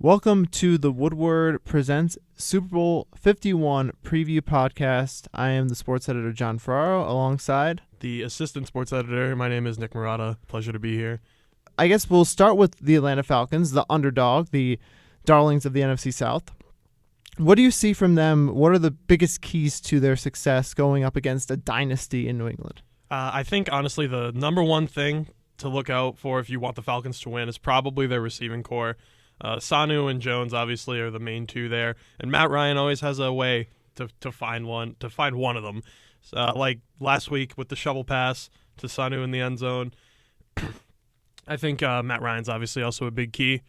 Welcome to the Woodward Presents Super Bowl 51 Preview Podcast. I am the sports editor, John Ferraro, alongside the assistant sports editor. My name is Nick Marotta. Pleasure to be here. I guess we'll start with the Atlanta Falcons, the underdog, the darlings of the NFC South. What do you see from them? What are the biggest keys to their success going up against a dynasty in New England? I think, honestly, the number one thing to look out for if you want the Falcons to win is probably their receiving core. Sanu and Jones obviously are the main two there, and Matt Ryan always has a way to find one of them. Like last week with the shovel pass to Sanu in the end zone. I think Matt Ryan's obviously also a big key.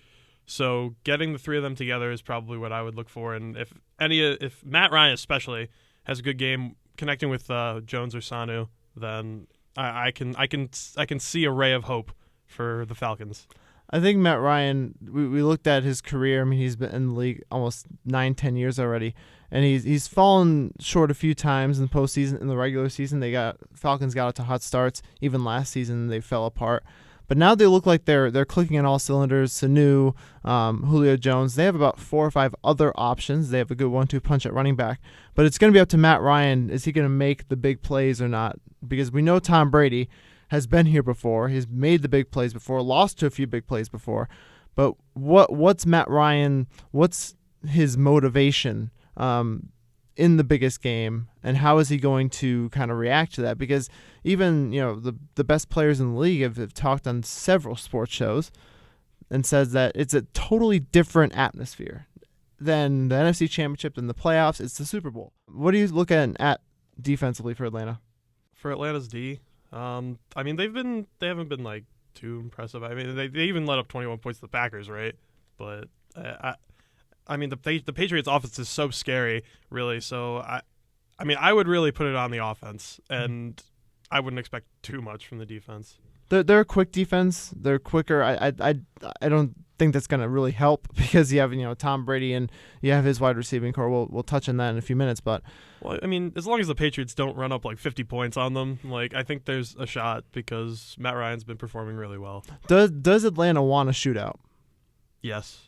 So getting the three of them together is probably what I would look for. And if Matt Ryan especially has a good game connecting with Jones or Sanu, then I can see a ray of hope for the Falcons. I think Matt Ryan, we looked at his career. I mean, he's been in the league almost 9-10 years already, and he's fallen short a few times in the postseason. In the regular season, Falcons got out to hot starts. Even last season, they fell apart. But now they look like they're clicking on all cylinders. Sanu, Julio Jones, they have about 4 or 5 other options. They have a good 1-2 punch at running back. But it's going to be up to Matt Ryan. Is he going to make the big plays or not? Because we know Tom Brady has been here before. He's made the big plays before, lost to a few big plays before. But what's Matt Ryan? What's his motivation in the biggest game, and how is he going to kind of react to that? Because even the best players in the league have talked on several sports shows and says that it's a totally different atmosphere than the NFC Championship and the playoffs. It's the Super Bowl. What do you look at defensively for Atlanta? For Atlanta's D, I mean they haven't been like too impressive. I mean they even let up 21 points to the Packers, right? But I mean the Patriots offense is so scary, really. So I mean I would really put it on the offense, and I wouldn't expect too much from the defense. They're a quick defense. They're quicker. I don't think that's going to really help because you have Tom Brady and you have his wide receiving core. We'll touch on that in a few minutes, but well, I mean, as long as the Patriots don't run up like 50 points on them, like I think there's a shot because Matt Ryan's been performing really well. Does Atlanta want a shootout? Yes.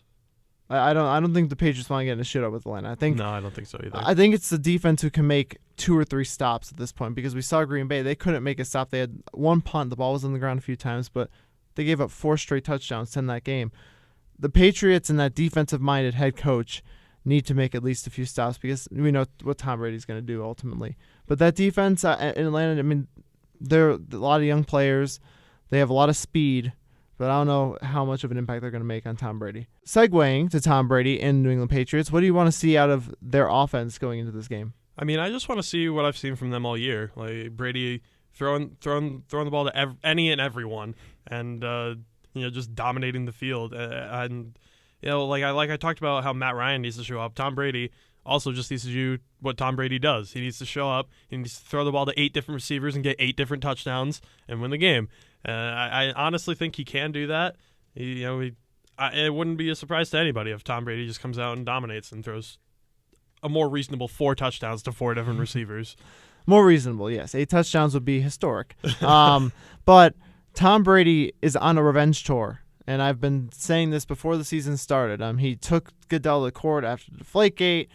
I don't think the Patriots want to get in a shootout with Atlanta. No, I don't think so either. I think it's the defense who can make 2 or 3 stops at this point because we saw Green Bay. They couldn't make a stop. They had one punt. The ball was on the ground a few times, but they gave up 4 straight touchdowns in that game. The Patriots and that defensive-minded head coach need to make at least a few stops because we know what Tom Brady's going to do ultimately. But that defense in Atlanta, I mean, they're a lot of young players. They have a lot of speed. But I don't know how much of an impact they're going to make on Tom Brady. Segueing to Tom Brady and New England Patriots, what do you want to see out of their offense going into this game? I mean, I just want to see what I've seen from them all year. Like Brady throwing the ball to any and everyone, and just dominating the field. And like I talked about how Matt Ryan needs to show up. Tom Brady also just needs to do what Tom Brady does. He needs to show up. He needs to throw the ball to 8 different receivers and get 8 different touchdowns and win the game. I honestly think he can do that. It wouldn't be a surprise to anybody if Tom Brady just comes out and dominates and throws a more reasonable 4 touchdowns to 4 different receivers. More reasonable, yes. 8 touchdowns would be historic. But Tom Brady is on a revenge tour, and I've been saying this before the season started. He took Goodell to court after Deflategate.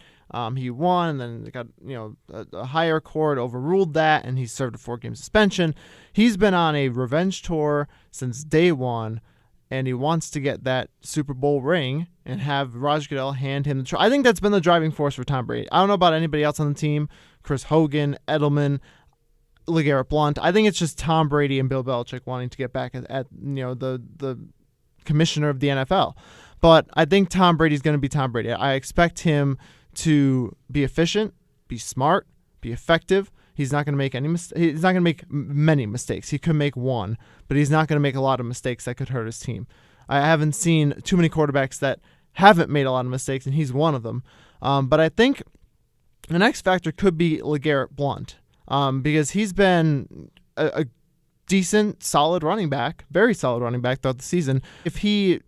He won, and then got a higher court overruled that, and he served a 4-game suspension. He's been on a revenge tour since day one, and he wants to get that Super Bowl ring and have Raj Goodell hand him the trophy. I think that's been the driving force for Tom Brady. I don't know about anybody else on the team, Chris Hogan, Edelman, LeGarrette Blount. I think it's just Tom Brady and Bill Belichick wanting to get back at the commissioner of the NFL. But I think Tom Brady's going to be Tom Brady. I expect him to be efficient, be smart, be effective. He's not going to make he's not going to make many mistakes. He could make one, but he's not going to make a lot of mistakes that could hurt his team. I haven't seen too many quarterbacks that haven't made a lot of mistakes, and he's one of them. But I think the next factor could be LeGarrette Blount because he's been a decent, solid running back, very solid running back throughout the season. If he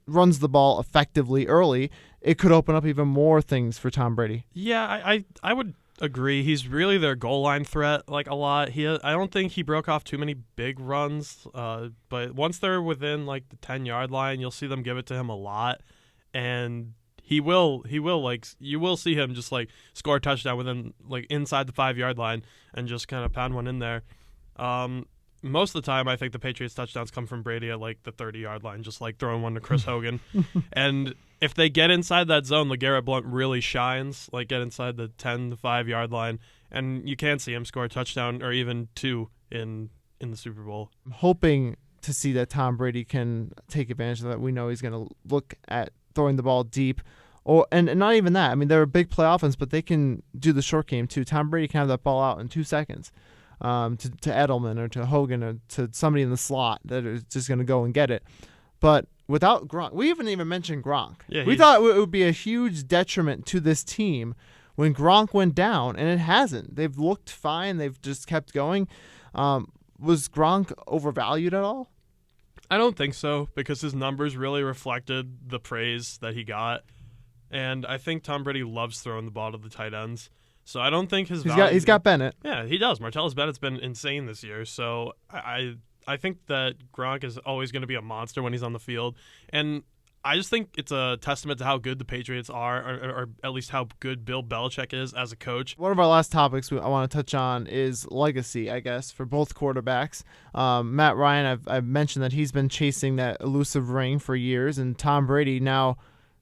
runs the ball effectively early, it could open up even more things for Tom Brady. Yeah, I would agree. He's really their goal line threat like a lot. I don't think he broke off too many big runs, but once they're within like the 10-yard line, you'll see them give it to him a lot. and he will like you will see him just like score a touchdown within like inside the 5-yard line and just kind of pound one in there. Most of the time, I think the Patriots' touchdowns come from Brady at like the 30-yard line, just like throwing one to Chris Hogan. And if they get inside that zone, LeGarrette Blount really shines. Like get inside the 10 to 5-yard line, and you can see him score a touchdown or even two in the Super Bowl. I'm hoping to see that Tom Brady can take advantage of that. We know he's going to look at throwing the ball deep. And not even that. I mean, they're a big play offense, but they can do the short game too. Tom Brady can have that ball out in 2 seconds. To Edelman or to Hogan or to somebody in the slot that is just going to go and get it. But without Gronk, we haven't even mentioned Gronk. Yeah, we thought it would be a huge detriment to this team when Gronk went down, and it hasn't. They've looked fine. They've just kept going. Was Gronk overvalued at all? I don't think so, because his numbers really reflected the praise that he got. And I think Tom Brady loves throwing the ball to the tight ends. So I don't think his value... He's got Bennett. Yeah, he does. Martellus Bennett's been insane this year. So I think that Gronk is always going to be a monster when he's on the field. And I just think it's a testament to how good the Patriots are, or at least how good Bill Belichick is as a coach. One of our last topics I want to touch on is legacy, I guess, for both quarterbacks. Matt Ryan, I've mentioned that he's been chasing that elusive ring for years, and Tom Brady now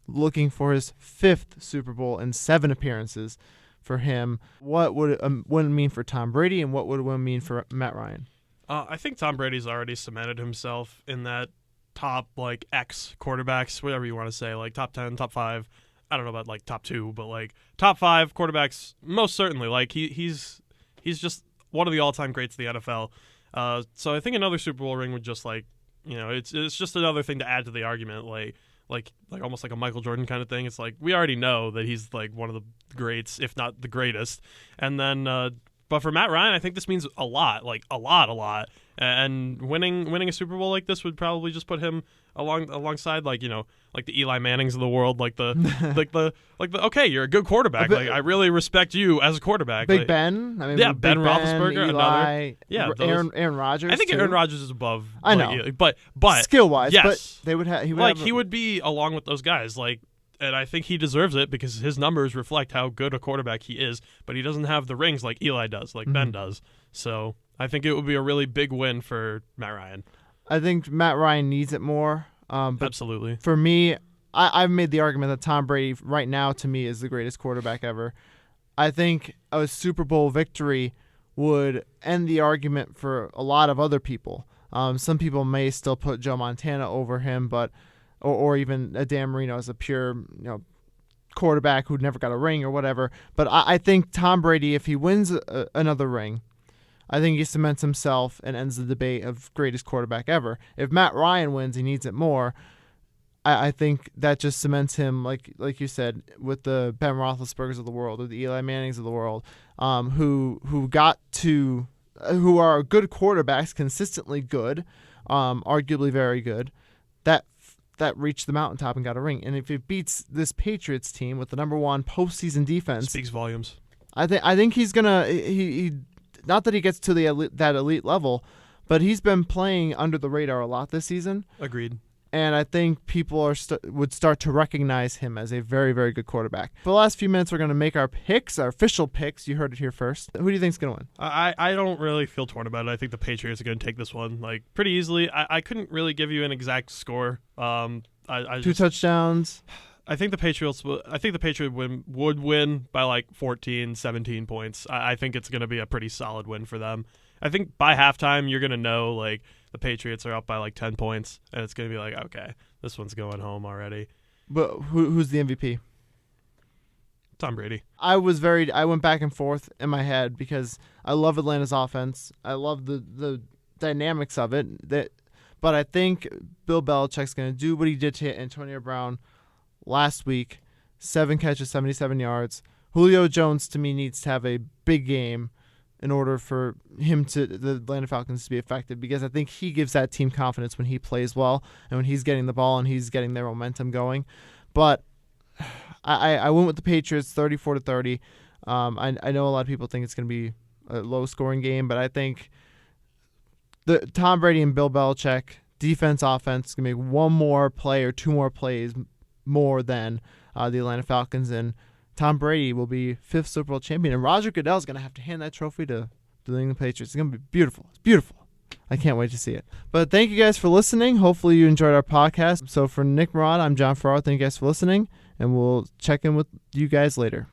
looking for his 5th Super Bowl and 7 appearances for him. What would a win mean for Tom Brady, and what would a win mean for Matt Ryan? I think Tom Brady's already cemented himself in that top like X quarterbacks, whatever you want to say, like top 10, top 5. I don't know about like top 2, but like top 5 quarterbacks, most certainly. Like he's just one of the all-time greats of the NFL. So I think another Super Bowl ring would just like, it's just another thing to add to the argument, like almost like a Michael Jordan kind of thing. It's like we already know that he's like one of the greats, if not the greatest. And then but for Matt Ryan, I think this means a lot, like a lot. And winning a Super Bowl like this would probably just put him alongside like the Eli Mannings of the world, like the okay, you're a good quarterback. Like I really respect you as a quarterback. Big like, Ben. I mean, yeah, Big Ben Roethlisberger, Eli, another. Aaron Rodgers. I think too. Aaron Rodgers is above. I know, but skill wise, yes, but they would have. He would be along with those guys. Like, and I think he deserves it because his numbers reflect how good a quarterback he is. But he doesn't have the rings like Eli does, like Ben does. So I think it would be a really big win for Matt Ryan. I think Matt Ryan needs it more. But absolutely. For me, I've made the argument that Tom Brady right now to me is the greatest quarterback ever. I think a Super Bowl victory would end the argument for a lot of other people. Some people may still put Joe Montana over him, but or even Dan Marino as a pure quarterback who never got a ring or whatever. But I think Tom Brady, if he wins another ring, I think he cements himself and ends the debate of greatest quarterback ever. If Matt Ryan wins, he needs it more. I think that just cements him, like you said, with the Ben Roethlisbergers of the world or the Eli Mannings of the world, who are good quarterbacks, consistently good, arguably very good, that reached the mountaintop and got a ring. And if it beats this Patriots team with the number 1 postseason defense, speaks volumes. I think he's gonna he not that he gets to that elite level, but he's been playing under the radar a lot this season. Agreed. And I think people would start to recognize him as a very, very good quarterback. For the last few minutes, we're going to make our picks, our official picks. You heard it here first. Who do you think's going to win? I don't really feel torn about it. I think the Patriots are going to take this one like pretty easily. I couldn't really give you an exact score. 2 touchdowns. I think the Patriots would win by like 14, 17 points. I think it's going to be a pretty solid win for them. I think by halftime you're going to know like the Patriots are up by like 10 points, and it's going to be like, okay, this one's going home already. But who's the MVP? Tom Brady. I went back and forth in my head because I love Atlanta's offense. I love the dynamics of it. But I think Bill Belichick's going to do what he did to Antonio Brown last week. 7 catches, 77 yards. Julio Jones, to me, needs to have a big game in order for the Atlanta Falcons to be effective, because I think he gives that team confidence when he plays well and when he's getting the ball and he's getting their momentum going. But I went with the Patriots 34-30. I know a lot of people think it's going to be a low-scoring game, but I think the Tom Brady and Bill Belichick defense, offense is going to make one more play or 2 more plays more than the Atlanta Falcons, and Tom Brady will be 5th Super Bowl champion, and Roger Goodell is going to have to hand that trophy to the New England Patriots. It's going to be beautiful. It's beautiful. I can't wait to see it. But thank you guys for listening. Hopefully you enjoyed our podcast. So for Nick Marotta, I'm John Ferraro. Thank you guys for listening, and we'll check in with you guys later.